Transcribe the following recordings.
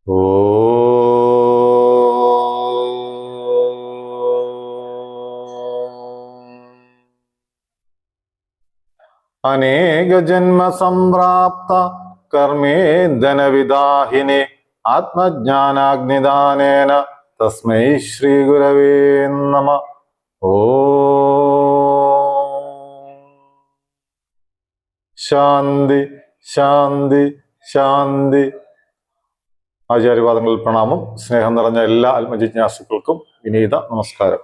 ഓ അനേക ജന്മ സംപ്രാപ്ത കർമ്മേന്ദന വിദാഹിനെ ആത്മജ്ഞാനാഗ്നിദാനേന തസ്മൈ ശ്രീ ഗുരവേ നമ. ഓ ശാന്തി ശാന്തി ശാന്തി. ആചാര്യവാദങ്ങളിൽ പ്രണാമം. സ്നേഹം നിറഞ്ഞ എല്ലാ ആത്മജിജ്ഞാസുക്കൾക്കും വിനീത നമസ്കാരം.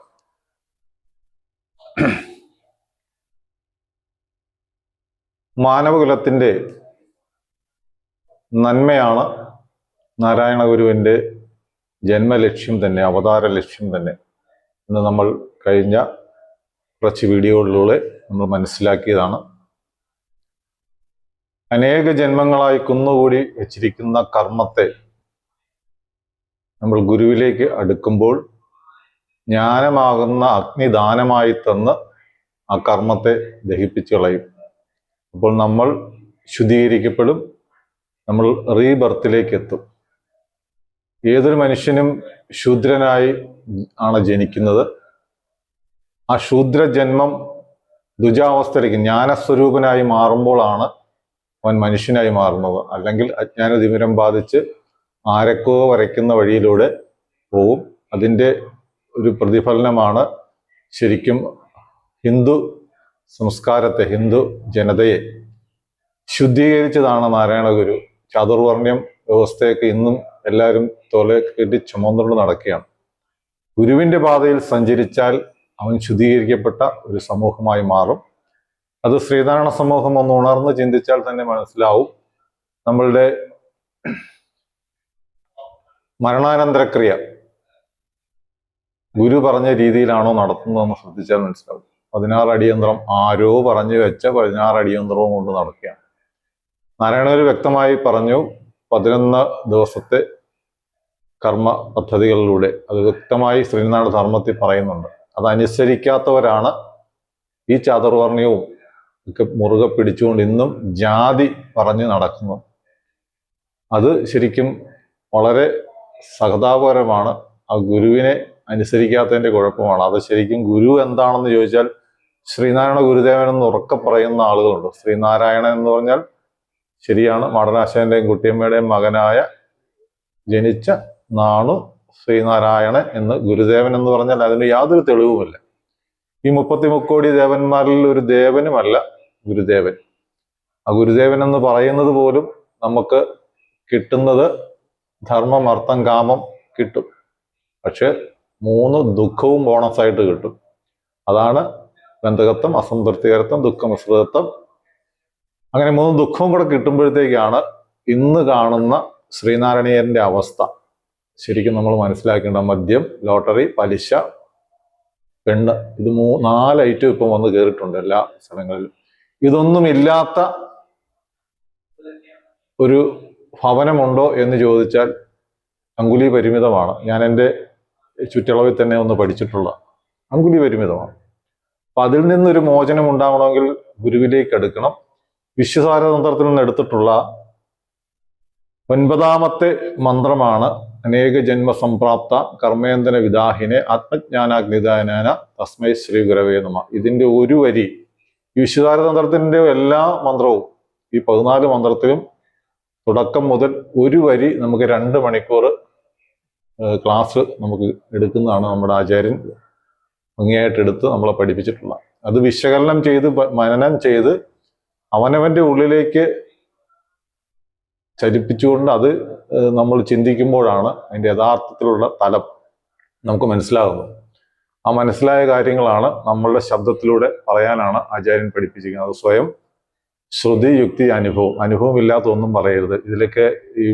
മാനവകുലത്തിൻ്റെ നന്മയാണ് നാരായണ ഗുരുവിൻ്റെ ജന്മലക്ഷ്യം തന്നെ, അവതാര ലക്ഷ്യം തന്നെ എന്ന് നമ്മൾ കഴിഞ്ഞ കുറച്ച് വീഡിയോകളിലൂടെ നമ്മൾ മനസ്സിലാക്കിയതാണ്. അനേക ജന്മങ്ങളായി കുന്നുകൂടി വെച്ചിരിക്കുന്ന കർമ്മത്തെ നമ്മൾ ഗുരുവിലേക്ക് അടുക്കുമ്പോൾ ജ്ഞാനമാകുന്ന അഗ്നിദാനമായി തന്ന് ആ കർമ്മത്തെ ദഹിപ്പിച്ചു കളയും. അപ്പോൾ നമ്മൾ ശുദ്ധീകരിക്കപ്പെടും, നമ്മൾ റീബർത്തിലേക്ക് എത്തും. ഏതൊരു മനുഷ്യനും ശൂദ്രനായി ആണ് ജനിക്കുന്നത്. ആ ശൂദ്രജന്മം ദുജാവസ്ഥയിലേക്ക് ജ്ഞാനസ്വരൂപനായി മാറുമ്പോഴാണ് അവൻ മനുഷ്യനായി മാറുന്നത്. അല്ലെങ്കിൽ അജ്ഞാനതിമിരം ബാധിച്ച് ആരക്കോ വരയ്ക്കുന്ന വഴിയിലൂടെ പോവും. അതിൻ്റെ ഒരു പ്രതിഫലനമാണ് ശരിക്കും ഹിന്ദു സംസ്കാരത്തെ, ഹിന്ദു ജനതയെ ശുദ്ധീകരിച്ചതാണ് നാരായണ ഗുരു. ചാതുർവർണ്ണ്യം വ്യവസ്ഥയൊക്കെ ഇന്നും എല്ലാവരും തോലെ കെട്ടി ചുമന്നുകൊണ്ട് നടക്കുകയാണ്. ഗുരുവിൻ്റെ പാതയിൽ സഞ്ചരിച്ചാൽ അവൻ ശുദ്ധീകരിക്കപ്പെട്ട ഒരു സമൂഹമായി മാറും. അത് ശ്രീനാരായണ സമൂഹം ഒന്ന് ഉണർന്ന് ചിന്തിച്ചാൽ തന്നെ മനസ്സിലാവും. നമ്മളുടെ മരണാനന്തരക്രിയ ഗുരു പറഞ്ഞ രീതിയിലാണോ നടത്തുന്നതെന്ന് ശ്രദ്ധിച്ചാൽ മനസ്സിലാവും. 16 അടിയന്തരം ആരോ പറഞ്ഞു വെച്ച 16 അടിയന്തരവും കൊണ്ട് നടക്കുകയാണ്. നാരായണഗുരു വ്യക്തമായി പറഞ്ഞു, 11 ദിവസത്തെ കർമ്മ പദ്ധതികളിലൂടെ അത് വ്യക്തമായി ശ്രീനാരായണ ധർമ്മത്തിൽ പറയുന്നുണ്ട്. അതനുസരിക്കാത്തവരാണ് ഈ ചാതുർവർണ്ണ്യവും ഒക്കെ മുറുകെ പിടിച്ചുകൊണ്ട് ഇന്നും ജാതി പറഞ്ഞു നടക്കുന്നത്. അത് ശരിക്കും വളരെ സഹതാപകരമാണ്. ആ ഗുരുവിനെ അനുസരിക്കാത്തതിൻ്റെ കുഴപ്പമാണ്. അത് ശരിക്കും ഗുരു എന്താണെന്ന് ചോദിച്ചാൽ ശ്രീനാരായണ ഗുരുദേവൻ എന്ന് ഉറക്കെ പറയുന്ന ആളുകളുണ്ട്. ശ്രീനാരായണൻ എന്ന് പറഞ്ഞാൽ ശരിയാണ്, മാടനാശാന്റെയും കുട്ടിയമ്മയുടെയും മകനായ ജനിച്ച നാണു ശ്രീനാരായണൻ എന്ന്. ഗുരുദേവൻ എന്ന് പറഞ്ഞാൽ അതിന് യാതൊരു തെളിവുമില്ല. ഈ 33 ദേവന്മാരിൽ ഒരു ദേവനുമല്ല ഗുരുദേവൻ. ആ ഗുരുദേവൻ എന്ന് പറയുന്നത് പോലും നമുക്ക് കിട്ടുന്നത് ധർമ്മം, അർത്ഥം, കാമം കിട്ടും. പക്ഷെ 3 ദുഃഖവും ബോണസായിട്ട് കിട്ടും. അതാണ് ബന്ധകത്വം, അസംതൃപ്തികരത്വം, ദുഃഖമിശ്രിതത്വം. അങ്ങനെ 3 ദുഃഖവും കൂടെ കിട്ടുമ്പോഴത്തേക്കാണ് ഇന്ന് കാണുന്ന ശ്രീനാരായണീയന്റെ അവസ്ഥ ശരിക്കും നമ്മൾ മനസ്സിലാക്കേണ്ട. മദ്യം, ലോട്ടറി, പലിശ, പെണ്ണ്, ഇത് 4 ഐറ്റം ഇപ്പം വന്ന് കയറിയിട്ടുണ്ട് എല്ലാ സ്ഥലങ്ങളിലും. ഇതൊന്നുമില്ലാത്ത ഒരു ഭവനമുണ്ടോ എന്ന് ചോദിച്ചാൽ അങ്കുലി പരിമിതമാണ്. ഞാൻ എൻ്റെ ചുറ്റളവിൽ തന്നെ ഒന്ന് പഠിച്ചിട്ടുള്ള അങ്കുലി പരിമിതമാണ്. അപ്പൊ അതിൽ നിന്നൊരു മോചനം ഉണ്ടാവണമെങ്കിൽ ഗുരുവിലേക്ക് അടുക്കണം. വിശ്വസാരതന്ത്രത്തിൽ നിന്ന് എടുത്തിട്ടുള്ള 9ാമത്തെ മന്ത്രമാണ് അനേക ജന്മ സംപ്രാപ്ത കർമ്മേന്ദന വിദാഹിനെ ആത്മജ്ഞാനാഗ്നിദാനേന തസ്മൈ ശ്രീ ഗുരവേ നമഃ. ഇതിൻ്റെ ഒരു വരി ഈ വിശ്വസാരതന്ത്രത്തിൻ്റെ എല്ലാ മന്ത്രവും ഈ 14 മന്ത്രത്തിലും തുടക്കം മുതൽ ഒരു വരി നമുക്ക് 2 മണിക്കൂർ ക്ലാസ് നമുക്ക് എടുക്കുന്നതാണ്. നമ്മുടെ ആചാര്യൻ ഭംഗിയായിട്ട് എടുത്ത് നമ്മളെ പഠിപ്പിച്ചിട്ടുള്ള. അത് വിശകലനം ചെയ്ത് മനനം ചെയ്ത് അവനവന്റെ ഉള്ളിലേക്ക് ചലിപ്പിച്ചുകൊണ്ട് അത് നമ്മൾ ചിന്തിക്കുമ്പോഴാണ് അതിൻ്റെ യഥാർത്ഥത്തിലുള്ള തലം നമുക്ക് മനസ്സിലാകുന്നത്. ആ മനസ്സിലായ കാര്യങ്ങളാണ് നമ്മളുടെ ശബ്ദത്തിലൂടെ പറയാനാണ് ആചാര്യൻ പഠിപ്പിച്ചിരിക്കുന്നത്. അത് സ്വയം ശ്രുതി, യുക്തി, അനുഭവം ഇല്ലാത്ത ഒന്നും പറയരുത്. ഇതിലൊക്കെ ഈ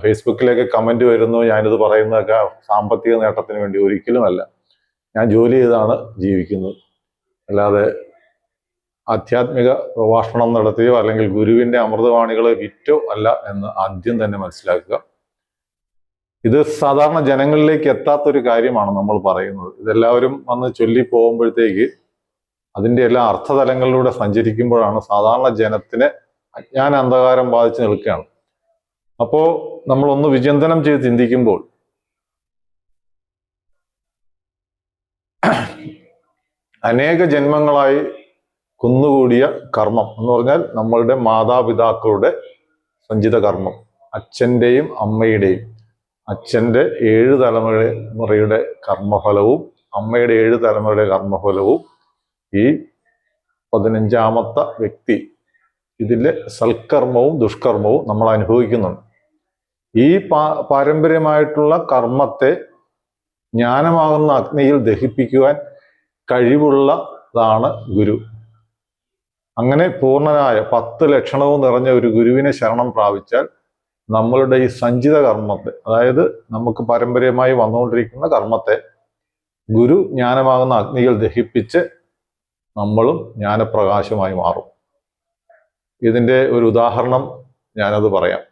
ഫേസ്ബുക്കിലേക്ക് കമന്റ് വരുന്നു, ഞാനിത് പറയുന്നതൊക്കെ സാമ്പത്തിക നേട്ടത്തിന് വേണ്ടി ഒരിക്കലുമല്ല. ഞാൻ ജോലി ചെയ്താണ് ജീവിക്കുന്നത്, അല്ലാതെ ആധ്യാത്മിക പ്രഭാഷണം നടത്തിയോ അല്ലെങ്കിൽ ഗുരുവിന്റെ അമൃതവാണികളെ വിറ്റോ അല്ല എന്ന് ആദ്യം തന്നെ മനസ്സിലാക്കുക. ഇത് സാധാരണ ജനങ്ങളിലേക്ക് എത്താത്തൊരു കാര്യമാണ് നമ്മൾ പറയുന്നത്. ഇതെല്ലാവരും വന്ന് ചൊല്ലി പോകുമ്പോഴത്തേക്ക് അതിൻ്റെ എല്ലാ അർത്ഥതലങ്ങളിലൂടെ സഞ്ചരിക്കുമ്പോഴാണ് സാധാരണ ജനത്തിന് അജ്ഞാന അന്ധകാരം ബാധിച്ച് നിൽക്കുകയാണ്. അപ്പോ നമ്മളൊന്ന് വിചിന്തനം ചെയ്ത് ചിന്തിക്കുമ്പോൾ അനേക ജന്മങ്ങളായി കുന്നുകൂടിയ കർമ്മം എന്ന് പറഞ്ഞാൽ നമ്മളുടെ മാതാപിതാക്കളുടെ സഞ്ചിത കർമ്മം, അച്ഛൻ്റെയും അമ്മയുടെയും, അച്ഛൻ്റെ 7 തലമുറയുടെ കർമ്മഫലവും അമ്മയുടെ 7 തലമുറയുടെ കർമ്മഫലവും ഈ 15ാമത്തെ വ്യക്തി ഇതിലെ സൽക്കർമ്മവും ദുഷ്കർമ്മവും നമ്മൾ അനുഭവിക്കുന്നുണ്ട്. ഈ പാരമ്പര്യമായിട്ടുള്ള കർമ്മത്തെ ജ്ഞാനമാകുന്ന അഗ്നിയിൽ ദഹിപ്പിക്കുവാൻ കഴിവുള്ളതാണ് ഗുരു. അങ്ങനെ പൂർണ്ണനായ 10 ലക്ഷണവും നിറഞ്ഞ ഒരു ഗുരുവിനെ ശരണം പ്രാപിച്ചാൽ നമ്മളുടെ ഈ സഞ്ചിത കർമ്മത്തെ, അതായത് നമുക്ക് പാരമ്പര്യമായി വന്നുകൊണ്ടിരിക്കുന്ന കർമ്മത്തെ ഗുരു ജ്ഞാനമാകുന്ന അഗ്നിയിൽ ദഹിപ്പിച്ച് നമ്മളും ജ്ഞാനപ്രകാശമായി മാറും. ഇതിൻ്റെ ഒരു ഉദാഹരണം ഞാനത് പറയാം.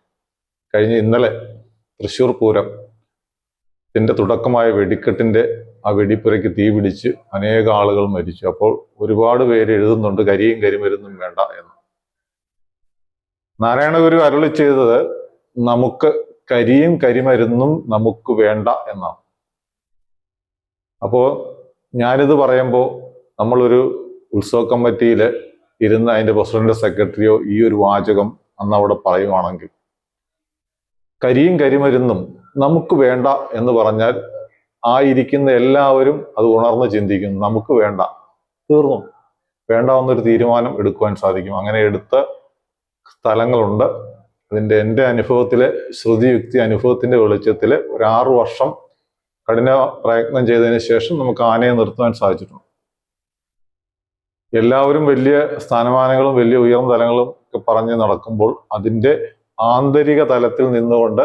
ഇന്നലെ തൃശ്ശൂർ പൂരത്തിൻ്റെ തുടക്കമായ വെടിക്കെട്ടിൻ്റെ ആ വെടിപ്പുരയ്ക്ക് തീ പിടിച്ച് അനേക ആളുകൾ മരിച്ചു. അപ്പോൾ ഒരുപാട് പേര് എഴുതുന്നുണ്ട് കരിയും കരിമരുന്നും വേണ്ട എന്ന്. നാരായണ ഗുരു അരുളി ചെയ്തത് നമുക്ക് കരിയും കരിമരുന്നും നമുക്ക് വേണ്ട എന്നാണ്. അപ്പോൾ ഞാനിത് പറയുമ്പോൾ നമ്മളൊരു ഉത്സവ കമ്മിറ്റിയിൽ ഇരുന്ന് അതിൻ്റെ പ്രസിഡന്റ് സെക്രട്ടറിയോ ഈ ഒരു വാചകം അന്ന് അവിടെ പറയുവാണെങ്കിൽ, കരിയും കരിമരുന്നും നമുക്ക് വേണ്ട എന്ന് പറഞ്ഞാൽ ആ ഇരിക്കുന്ന എല്ലാവരും അത് ഉണർന്ന് ചിന്തിക്കുന്നു, നമുക്ക് വേണ്ട, തീർന്നു, വേണ്ട എന്നൊരു തീരുമാനം എടുക്കുവാൻ സാധിക്കും. അങ്ങനെ എടുത്ത സ്ഥലങ്ങളുണ്ട്. എൻ്റെ അനുഭവത്തിലെ ശ്രുതിയുക്തി അനുഭവത്തിന്റെ വെളിച്ചത്തിൽ ഒരു 6 വർഷം കഠിന പ്രയത്നം ചെയ്തതിന് ശേഷം നമുക്ക് ആനയെ നിർത്തുവാൻ സാധിച്ചിട്ടുണ്ട്. എല്ലാവരും വലിയ സ്ഥാനമാനങ്ങളും വലിയ ഉയർന്ന തലങ്ങളും ഒക്കെ പറഞ്ഞ് നടക്കുമ്പോൾ അതിൻ്റെ ആന്തരിക തലത്തിൽ നിന്നുകൊണ്ട്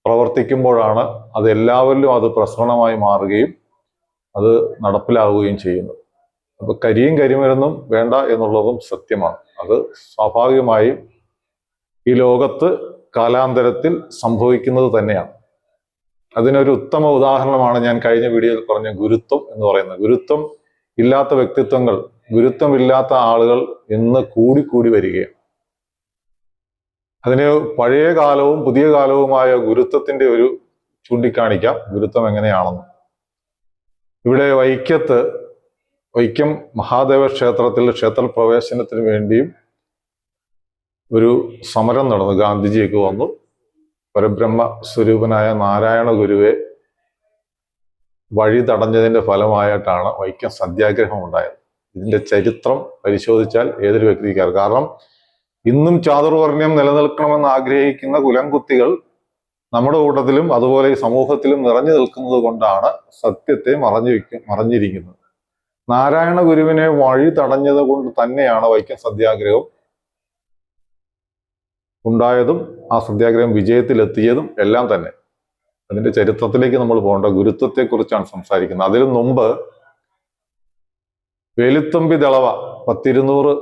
പ്രവർത്തിക്കുമ്പോഴാണ് അത് എല്ലാവരിലും അത് പ്രസരണമായി മാറുകയും അത് നടപ്പിലാവുകയും ചെയ്യുന്നത്. അപ്പൊ കരിയും കരിമരുന്നും വേണ്ട എന്നുള്ളതും സത്യമാണ്. അത് സ്വാഭാവികമായും ഈ ലോകത്ത് കാലാന്തരത്തിൽ സംഭവിക്കുന്നത് തന്നെയാണ്. അതിനൊരു ഉത്തമ ഉദാഹരണമാണ് ഞാൻ കഴിഞ്ഞ വീഡിയോയിൽ പറഞ്ഞ ഗുരുത്വം എന്ന് പറയുന്നത്. ഗുരുത്വം ഇല്ലാത്ത വ്യക്തിത്വങ്ങൾ, ഗുരുത്വമില്ലാത്ത ആളുകൾ ഇന്ന് കൂടിക്കൂടി വരികയാണ്. അതിന് പഴയ കാലവും പുതിയ കാലവുമായ ഗുരുത്വത്തിന്റെ ഒരു ചൂണ്ടിക്കാണിക്കാം, ഗുരുത്വം എങ്ങനെയാണെന്ന്. ഇവിടെ വൈക്കം മഹാദേവ ക്ഷേത്രത്തിൽ ക്ഷേത്രപ്രവേശനത്തിന് വേണ്ടിയും ഒരു സമരം നടന്നു. ഗാന്ധിജിയൊക്കെ വന്നു പരബ്രഹ്മ സ്വരൂപനായ നാരായണ ഗുരുവെ വഴി തടഞ്ഞതിന്റെ ഫലമായിട്ടാണ് വൈക്കം സത്യാഗ്രഹം ഉണ്ടായത്. ഇതിന്റെ ചരിത്രം പരിശോധിച്ചാൽ ഏതൊരു വ്യക്തിക്കാർ, കാരണം ഇന്നും ചാതുർവർണ്ണ്യം നിലനിൽക്കണമെന്ന് ആഗ്രഹിക്കുന്ന കുലംകുത്തികൾ നമ്മുടെ കൂട്ടത്തിലും അതുപോലെ ഈ സമൂഹത്തിലും നിറഞ്ഞു നിൽക്കുന്നത് കൊണ്ടാണ് സത്യത്തെ മറഞ്ഞിരിക്കുന്നത്. നാരായണ ഗുരുവിനെ വഴി തടഞ്ഞത് കൊണ്ട് തന്നെയാണ് വൈക്കം സത്യാഗ്രഹം ഉണ്ടായതും ആ സത്യാഗ്രഹം വിജയത്തിലെത്തിയതും എല്ലാം തന്നെ. അതിന്റെ ചരിത്രത്തിലേക്ക് നമ്മൾ പോകേണ്ട, ഗുരുത്വത്തെക്കുറിച്ചാണ് സംസാരിക്കുന്നത്. അതിനു മുമ്പ് വേലുത്തമ്പി ദളവ 100-200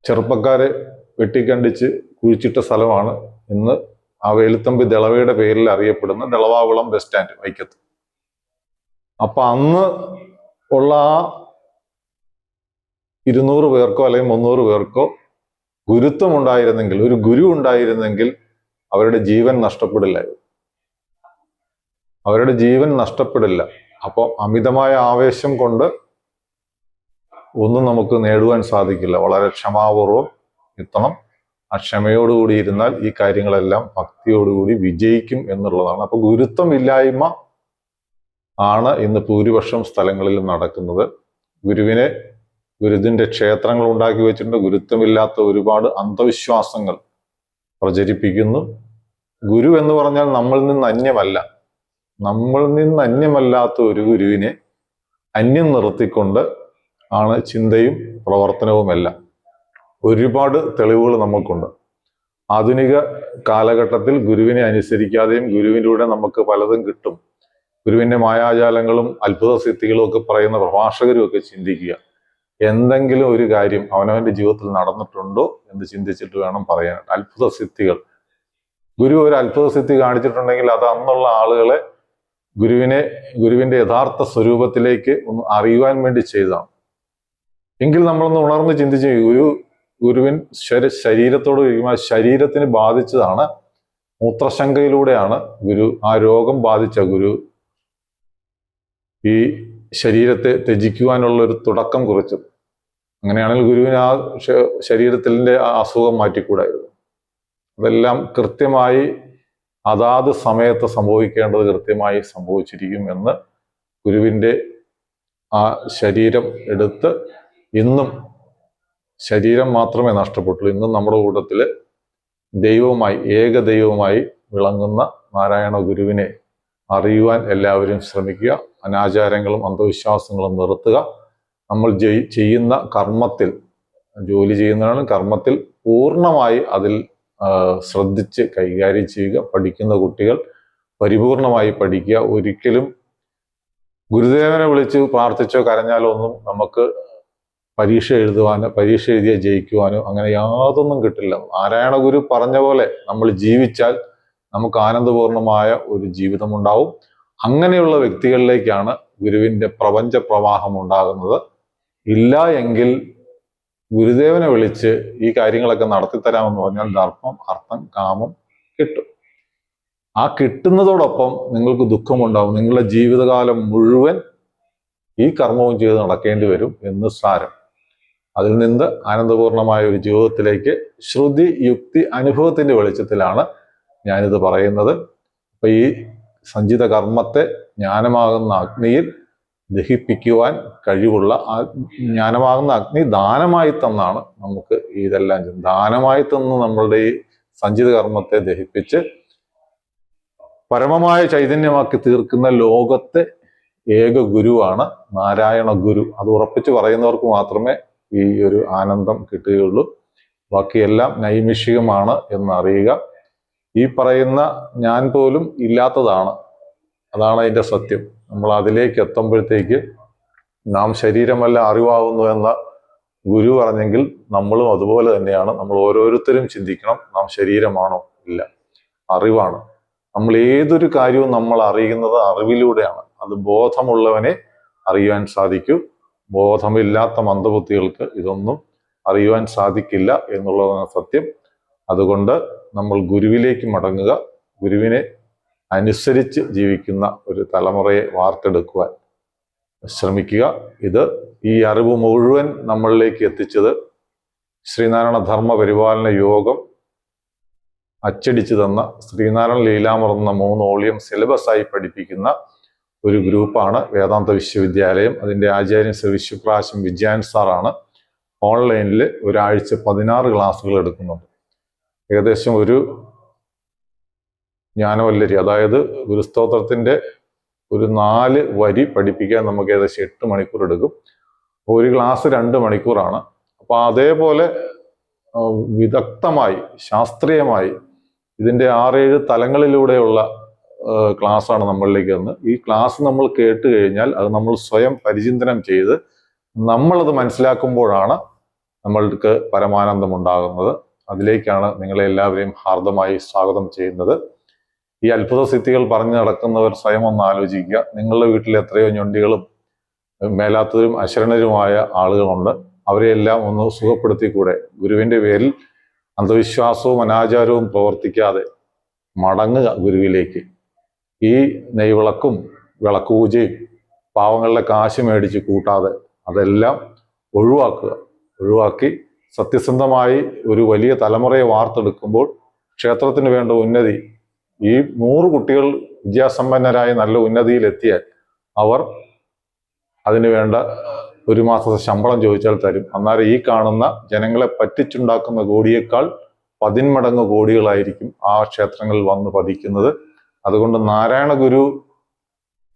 ചെറുപ്പക്കാരെ വെട്ടിക്കണ്ടിച്ച് കുഴിച്ചിട്ട സ്ഥലമാണ് ഇന്ന് ആ വേലുത്തമ്പി ദളവയുടെ പേരിൽ അറിയപ്പെടുന്ന ദളവാകുളം ബസ് സ്റ്റാൻഡ് വൈക്കത്ത്. അപ്പൊ അന്ന് ഉള്ള ആ 200 പേർക്കോ അല്ലെങ്കിൽ 300 പേർക്കോ ഗുരുത്വം ഉണ്ടായിരുന്നെങ്കിൽ, ഒരു ഗുരു ഉണ്ടായിരുന്നെങ്കിൽ അവരുടെ ജീവൻ നഷ്ടപ്പെടില്ല. അവരുടെ ജീവൻ നഷ്ടപ്പെടില്ല. അപ്പോൾ അമിതമായ ആവേശം കൊണ്ട് ഒന്നും നമുക്ക് നേടുവാൻ സാധിക്കില്ല. വളരെ ക്ഷമാപൂർവം എത്തണം. ആ ക്ഷമയോടുകൂടി ഇരുന്നാൽ ഈ കാര്യങ്ങളെല്ലാം ഭക്തിയോടുകൂടി വിജയിക്കും എന്നുള്ളതാണ്. അപ്പൊ ഗുരുത്വം ഇല്ലായ്മ ആണ് ഇന്ന് ഭൂരിപക്ഷം സ്ഥലങ്ങളിലും നടക്കുന്നത്. ഗുരുവിന്റെ ക്ഷേത്രങ്ങൾ ഉണ്ടാക്കി വെച്ചിട്ടുണ്ട്. ഗുരുത്വമില്ലാത്ത ഒരുപാട് അന്ധവിശ്വാസങ്ങൾ പ്രചരിപ്പിക്കുന്നു. ഗുരു എന്ന് പറഞ്ഞാൽ നമ്മളിൽ നിന്ന് അന്യമല്ല. നമ്മളിൽ നിന്ന് അന്യമല്ലാത്ത ഒരു ഗുരുവിനെ അന്യം നിർത്തിക്കൊണ്ട് ആണ് ചിന്തയും പ്രവർത്തനവുമെല്ലാം. ഒരുപാട് തെളിവുകൾ നമുക്കുണ്ട്. ആധുനിക കാലഘട്ടത്തിൽ ഗുരുവിനെ അനുസരിക്കാതെയും ഗുരുവിലൂടെ നമുക്ക് പലതും കിട്ടും. ഗുരുവിന്റെ മായാജാലങ്ങളും അത്ഭുത സിദ്ധികളും ഒക്കെ പറയുന്ന പ്രഭാഷകരും ഒക്കെ ചിന്തിക്കുക. എന്തെങ്കിലും ഒരു കാര്യം അവനവന്റെ ജീവിതത്തിൽ നടന്നിട്ടുണ്ടോ എന്ന് ചിന്തിച്ചിട്ട് വേണം പറയാൻ. അത്ഭുത സിദ്ധികൾ, ഗുരു ഒരു അത്ഭുത സിദ്ധി കാണിച്ചിട്ടുണ്ടെങ്കിൽ അത് അന്നുള്ള ആളുകളെ ഗുരുവിന്റെ യഥാർത്ഥ സ്വരൂപത്തിലേക്ക് ഒന്ന് അറിയുവാൻ വേണ്ടി ചെയ്തതാണ്. എങ്കിൽ നമ്മളൊന്ന് ഉണർന്ന് ചിന്തിച്ച്, ഗുരുവിൻ ശരീരത്തോട് കഴിയുമ്പോൾ ശരീരത്തിന് ബാധിച്ചതാണ്. മൂത്രശങ്കയിലൂടെയാണ് ആ രോഗം ബാധിച്ച ഗുരു ഈ ശരീരത്തെ ത്യജിക്കുവാനുള്ള ഒരു തുടക്കം കുറിച്ചു. അങ്ങനെയാണെങ്കിൽ ഗുരുവിന് ആ ശരീരത്തിൻ്റെ ആ അസുഖം മാറ്റിക്കൂടായിരുന്നു. അതെല്ലാം കൃത്യമായി അതാത് സമയത്ത് സംഭവിക്കേണ്ടത് കൃത്യമായി സംഭവിച്ചിരിക്കും എന്ന് ഗുരുവിൻ്റെ ആ ശരീരം എടുത്ത് ഇന്നും ശരീരം മാത്രമേ നഷ്ടപ്പെട്ടുള്ളൂ. ഇന്നും നമ്മുടെ കൂട്ടത്തിൽ ദൈവവുമായി ഏകദൈവവുമായി വിളങ്ങുന്ന നാരായണ ഗുരുവിനെ അറിയുവാൻ എല്ലാവരും ശ്രമിക്കുക. അനാചാരങ്ങളും അന്ധവിശ്വാസങ്ങളും നിർത്തുക. നമ്മൾ ചെയ്യുന്ന കർമ്മത്തിൽ, ജോലി ചെയ്യുന്നതാണ് കർമ്മത്തിൽ പൂർണ്ണമായി അതിൽ ശ്രദ്ധിച്ച് കൈകാര്യം ചെയ്യുക. പഠിക്കുന്ന കുട്ടികൾ പരിപൂർണമായി പഠിക്കുക. ഒരിക്കലും ഗുരുദേവനെ വിളിച്ച് പ്രാർത്ഥിച്ചോ കരഞ്ഞാലോ ഒന്നും നമുക്ക് പരീക്ഷ എഴുതിയ ജയിക്കുവാനോ അങ്ങനെ യാതൊന്നും കിട്ടില്ല. നാരായണ ഗുരു പറഞ്ഞ പോലെ നമ്മൾ ജീവിച്ചാൽ നമുക്ക് ആനന്ദപൂർണമായ ഒരു ജീവിതമുണ്ടാവും. അങ്ങനെയുള്ള വ്യക്തികളിലേക്കാണ് ഗുരുവിൻ്റെ പ്രപഞ്ച പ്രവാഹം ഉണ്ടാകുന്നത്. ഇല്ല എങ്കിൽ ഗുരുദേവനെ വിളിച്ച് ഈ കാര്യങ്ങളൊക്കെ നടത്തിത്തരാമെന്ന് പറഞ്ഞാൽ ധർമ്മം, അർത്ഥം, കാമം കിട്ടും. ആ കിട്ടുന്നതോടൊപ്പം നിങ്ങൾക്ക് ദുഃഖമുണ്ടാവും. നിങ്ങളുടെ ജീവിതകാലം മുഴുവൻ ഈ കർമ്മവും ചെയ്ത് നടക്കേണ്ടി വരും എന്ന് സാരം. അതിൽ നിന്ന് ആനന്ദപൂർണമായ ഒരു ജീവിതത്തിലേക്ക് ശ്രുതി യുക്തി അനുഭവത്തിന്റെ വെളിച്ചത്തിലാണ് ഞാനിത് പറയുന്നത്. അപ്പൊ ഈ സഞ്ചിത കർമ്മത്തെ ജ്ഞാനമാകുന്ന അഗ്നിയിൽ ദഹിപ്പിക്കുവാൻ കഴിവുള്ള ആ ജ്ഞാനമാകുന്ന അഗ്നി ദാനമായി തന്നാണ് നമുക്ക് ഇതെല്ലാം ദാനമായി തന്ന് നമ്മളുടെ ഈ സഞ്ചിത കർമ്മത്തെ ദഹിപ്പിച്ച് പരമമായ ചൈതന്യമാക്കി തീർക്കുന്ന ലോകത്തെ ഏക ഗുരുവാണ് നാരായണ ഗുരു. അത് ഉറപ്പിച്ച് പറയുന്നവർക്ക് മാത്രമേ ഈ ഒരു ആനന്ദം കിട്ടുകയുള്ളൂ. ബാക്കിയെല്ലാം നൈമിഷികമാണ് എന്നറിയുക. ഈ പറയുന്ന ഞാൻ പോലും ഇല്ലാത്തതാണ്. അതാണ് അതിൻ്റെ സത്യം. നമ്മൾ അതിലേക്ക് എത്തുമ്പോഴത്തേക്ക് നാം ശരീരമല്ല അറിവാകുന്നു എന്ന ഗുരു പറഞ്ഞെങ്കിൽ നമ്മളും അതുപോലെ തന്നെയാണ്. നമ്മൾ ഓരോരുത്തരും ചിന്തിക്കണം, നാം ശരീരമാണോ? ഇല്ല, അറിവാണ്. നമ്മൾ ഏതൊരു കാര്യവും നമ്മൾ അറിയുന്നത് അറിവിലൂടെയാണ്. അത് ബോധമുള്ളവനെ അറിയുവാൻ സാധിക്കൂ. ബോധമില്ലാത്ത മന്ദബുദ്ധികൾക്ക് ഇതൊന്നും അറിയുവാൻ സാധിക്കില്ല എന്നുള്ളതാണ് സത്യം. അതുകൊണ്ട് നമ്മൾ ഗുരുവിലേക്ക് മടങ്ങുക. ഗുരുവിനെ അനുസരിച്ച് ജീവിക്കുന്ന ഒരു തലമുറയെ വാർത്തെടുക്കുവാൻ ശ്രമിക്കുക. ഈ അറിവ് മുഴുവൻ നമ്മളിലേക്ക് എത്തിച്ചത് ശ്രീനാരായണ ധർമ്മ പരിപാലന യോഗം അച്ചടിച്ചു തന്ന ശ്രീനാരായണ ലീലാമൃതം എന്ന 3 വോളിയം സിലബസായി പഠിപ്പിക്കുന്ന ഒരു ഗ്രൂപ്പാണ് വേദാന്ത വിശ്വവിദ്യാലയം. അതിൻ്റെ ആചാര്യൻ ശ്രീ വിശ്വപ്രാശം വിജയൻ സാറാണ്. ഓൺലൈനിൽ ഒരാഴ്ച 16 ക്ലാസ്സുകൾ എടുക്കുന്നുണ്ട്. ഏകദേശം ഒരു ജ്ഞാനവല്ലരി, അതായത് ഗുരുസ്തോത്രത്തിൻ്റെ ഒരു 4 വരി പഠിപ്പിക്കാൻ നമുക്ക് ഏകദേശം 8 മണിക്കൂർ എടുക്കും. ഒരു ക്ലാസ് 2 മണിക്കൂറാണ്. അപ്പോൾ അതേപോലെ വിദഗ്ധമായി ശാസ്ത്രീയമായി ഇതിൻ്റെ 6-7 തലങ്ങളിലൂടെയുള്ള ക്ലാസ്സാണ് നമ്മളിലേക്ക് വന്ന്. ഈ ക്ലാസ് നമ്മൾ കേട്ട് കഴിഞ്ഞാൽ അത് നമ്മൾ സ്വയം പരിചിന്തനം ചെയ്ത് നമ്മളത് മനസ്സിലാക്കുമ്പോഴാണ് നമ്മൾക്ക് പരമാനന്ദം ഉണ്ടാകുന്നത്. അതിലേക്കാണ് നിങ്ങളെ എല്ലാവരെയും ഹാർദമായി സ്വാഗതം ചെയ്യുന്നത്. ഈ അത്ഭുത സിദ്ധികൾ പറഞ്ഞു നടക്കുന്നവർ സ്വയം ഒന്ന് ആലോചിക്കുക. നിങ്ങളുടെ വീട്ടിൽ എത്രയോ ഞൊണ്ടികളും മേലാത്തവരും അശരണരുമായ ആളുകളുണ്ട്. അവരെയെല്ലാം ഒന്ന് സുഖപ്പെടുത്തിക്കൂടെ? ഗുരുവിൻ്റെ പേരിൽ അന്ധവിശ്വാസവും അനാചാരവും പ്രവർത്തിക്കാതെ മടങ്ങുക ഗുരുവിലേക്ക്. ഈ നെയ്വിളക്കും വിളക്കുപൂജയും പാവങ്ങളുടെ കാശ് മേടിച്ച് കൂട്ടാതെ അതെല്ലാം ഒഴിവാക്കി സത്യസന്ധമായി ഒരു വലിയ തലമുറയെ വാർത്തെടുക്കുമ്പോൾ ക്ഷേത്രത്തിന് വേണ്ട ഉന്നതി, ഈ 100 കുട്ടികൾ വിദ്യാസമ്പന്നരായി നല്ല ഉന്നതിയിലെത്തിയാൽ അവർ അതിനു വേണ്ട ഒരു മാസത്തെ ശമ്പളം ചോദിച്ചാൽ തരും. അന്നേരം ഈ കാണുന്ന ജനങ്ങളെ പറ്റിച്ചുണ്ടാക്കുന്ന കോടിയേക്കാൾ 10 മടങ്ങ് കോടികളായിരിക്കും ആ ക്ഷേത്രങ്ങളിൽ വന്ന് പതിക്കുന്നത്. അതുകൊണ്ട് നാരായണ ഗുരു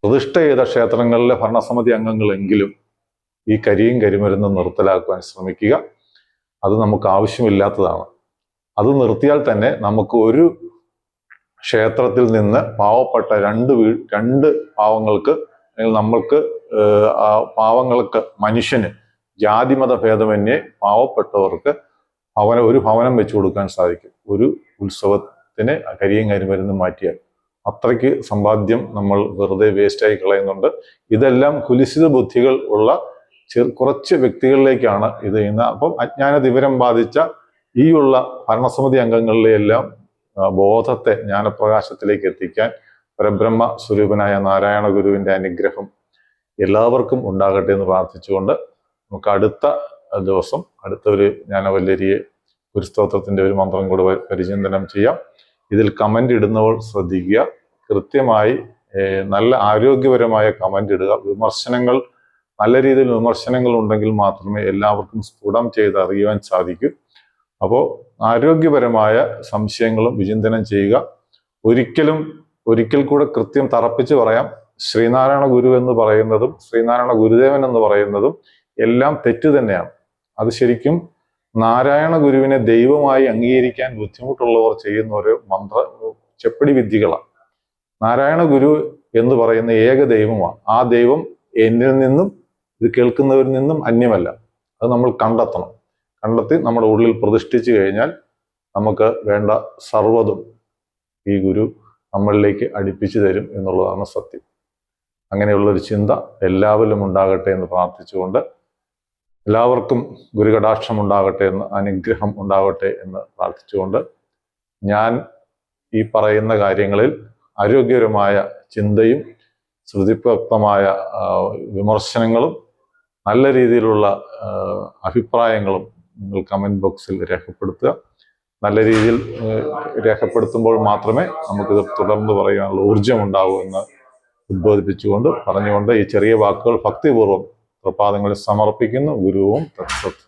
പ്രതിഷ്ഠ ചെയ്ത ക്ഷേത്രങ്ങളിലെ ഭരണസമിതി അംഗങ്ങളെങ്കിലും ഈ കരിയും കരിമരുന്നും നിർത്തലാക്കുവാൻ ശ്രമിക്കുക. അത് നമുക്ക് ആവശ്യമില്ലാത്തതാണ്. അത് നിർത്തിയാൽ തന്നെ നമുക്ക് ഒരു ക്ഷേത്രത്തിൽ നിന്ന് പാവപ്പെട്ട രണ്ട് പാവങ്ങൾക്ക്, അല്ലെങ്കിൽ നമ്മൾക്ക് പാവങ്ങൾക്ക്, മനുഷ്യന് ജാതിമത ഭേദമന്യേ പാവപ്പെട്ടവർക്ക് ഒരു ഭവനം വെച്ചു കൊടുക്കാൻ സാധിക്കും. ഒരു ഉത്സവത്തിന് കരിയും കരിമരുന്നും മാറ്റിയാൽ അത്രയ്ക്ക് സമ്പാദ്യം നമ്മൾ വെറുതെ വേസ്റ്റായി കളയുന്നുണ്ട്. ഇതെല്ലാം കുലിശിത ബുദ്ധികൾ ഉള്ള കുറച്ച് വ്യക്തികളിലേക്കാണ് ഇത് ചെയ്യുന്നത്. അപ്പം അജ്ഞാന തിമിരം ബാധിച്ച ഈ ഉള്ള ഭരണസമിതി അംഗങ്ങളിലെല്ലാം ബോധത്തെ ജ്ഞാനപ്രകാശത്തിലേക്ക് എത്തിക്കാൻ പരബ്രഹ്മ സ്വരൂപനായ നാരായണ ഗുരുവിന്റെ അനുഗ്രഹം എല്ലാവർക്കും ഉണ്ടാകട്ടെ എന്ന് പ്രാർത്ഥിച്ചുകൊണ്ട് നമുക്ക് അടുത്ത ദിവസം അടുത്ത ഒരു ജ്ഞാനവല്ലരിയെ ഗുരുസ്തോത്രത്തിന്റെ ഒരു മന്ത്രം കൂടെ പരിചിന്തനം ചെയ്യാം. ഇതിൽ കമന്റ് ഇടുന്നവർ ശ്രദ്ധിക്കുക, കൃത്യമായി നല്ല ആരോഗ്യപരമായ കമന്റ് ഇടുക. വിമർശനങ്ങൾ, നല്ല രീതിയിൽ വിമർശനങ്ങൾ ഉണ്ടെങ്കിൽ മാത്രമേ എല്ലാവർക്കും സ്ഫുടം ചെയ്ത് അറിയുവാൻ സാധിക്കൂ. അപ്പോൾ ആരോഗ്യപരമായ സംശയങ്ങളും വിചിന്തനം ചെയ്യുക. ഒരിക്കൽ കൂടെ കൃത്യം തറപ്പിച്ച് പറയാം, ശ്രീനാരായണ ഗുരു എന്ന് പറയുന്നതും ശ്രീനാരായണ ഗുരുദേവൻ എന്ന് പറയുന്നതും എല്ലാം തെറ്റ് തന്നെയാണ്. അത് ശരിക്കും നാരായണ ഗുരുവിനെ ദൈവമായി അംഗീകരിക്കാൻ ബുദ്ധിമുട്ടുള്ളവർ ചെയ്യുന്ന ഒരു ചെപ്പടി വിദ്യകളാണ്. നാരായണ ഗുരു എന്ന് പറയുന്ന ഏക ദൈവമാണ്. ആ ദൈവം എന്നിൽ നിന്നും ഇത് കേൾക്കുന്നവരിൽ നിന്നും അന്യമല്ല. അത് നമ്മൾ കണ്ടെത്തി നമ്മുടെ ഉള്ളിൽ പ്രതിഷ്ഠിച്ചു കഴിഞ്ഞാൽ നമുക്ക് വേണ്ട സർവ്വതും ഈ ഗുരു നമ്മളിലേക്ക് അടുപ്പിച്ചു തരും എന്നുള്ളതാണ് സത്യം. അങ്ങനെയുള്ളൊരു ചിന്ത എല്ലാവരിലും ഉണ്ടാകട്ടെ എന്ന് പ്രാർത്ഥിച്ചുകൊണ്ട്, എല്ലാവർക്കും ഗുരുകടാക്ഷം ഉണ്ടാകട്ടെ എന്ന്, അനുഗ്രഹം ഉണ്ടാകട്ടെ എന്ന് പ്രാർത്ഥിച്ചുകൊണ്ട്, ഞാൻ ഈ പറയുന്ന കാര്യങ്ങളിൽ ആരോഗ്യപരമായ ചിന്തയും ശ്രുതിപ്രക്തമായ വിമർശനങ്ങളും നല്ല രീതിയിലുള്ള അഭിപ്രായങ്ങളും നിങ്ങൾ കമന്റ് ബോക്സിൽ രേഖപ്പെടുത്തുക. നല്ല രീതിയിൽ രേഖപ്പെടുത്തുമ്പോൾ മാത്രമേ നമുക്കിത് തുടർന്ന് പറയാനുള്ള ഊർജം ഉണ്ടാവൂ എന്ന് ഉദ്ബോധിപ്പിച്ചുകൊണ്ട് പറഞ്ഞുകൊണ്ട് ഈ ചെറിയ വാക്കുകൾ ഭക്തിപൂർവ്വം പ്രപാദങ്ങളിൽ സമർപ്പിക്കുന്നു. ഗുരുവും തത്സത്.